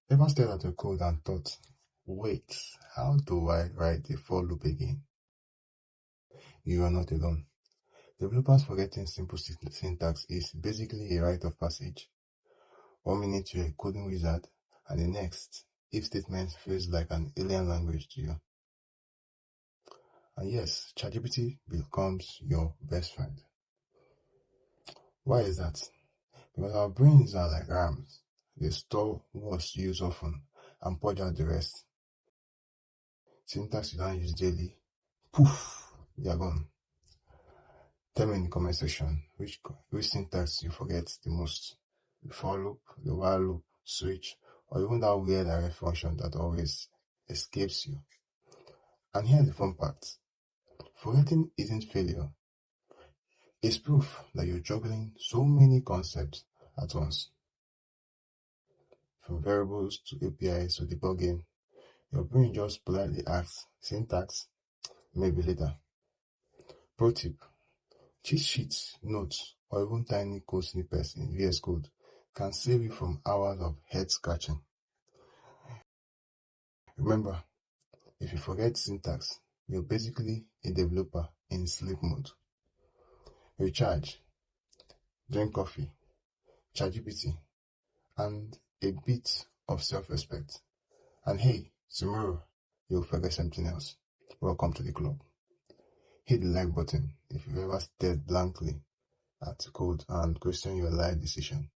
Ever stared at your code and thought, wait, how do I write a for loop again? You are not alone. Developers forgetting simple syntax is basically a rite of passage. 1 minute you're a coding wizard, and the next, if statement feels like an alien language to you. And yes, ChatGPT becomes your best friend. Why is that? Because our brains are like RAMs. They store what's used often and purge out the rest. Syntax you don't use daily, poof, they are gone. Tell me in the comment section which syntax you forget the most. The for loop, the while loop, switch, or even that weird array function that always escapes you. And here's the fun part. Forgetting isn't failure. It's proof that you're juggling so many concepts at once. From variables to APIs to debugging, your brain just politely asks, syntax, maybe later. Pro tip, cheat sheets, notes, or even tiny code snippets in VS Code can save you from hours of head scratching. Remember, if you forget syntax, you're basically a developer in sleep mode. Recharge, drink coffee, ChatGPT, and a bit of self-respect. And hey, tomorrow you'll forget something else. Welcome to the club. Hit the like button if you've ever stared blankly at code and question your life decision.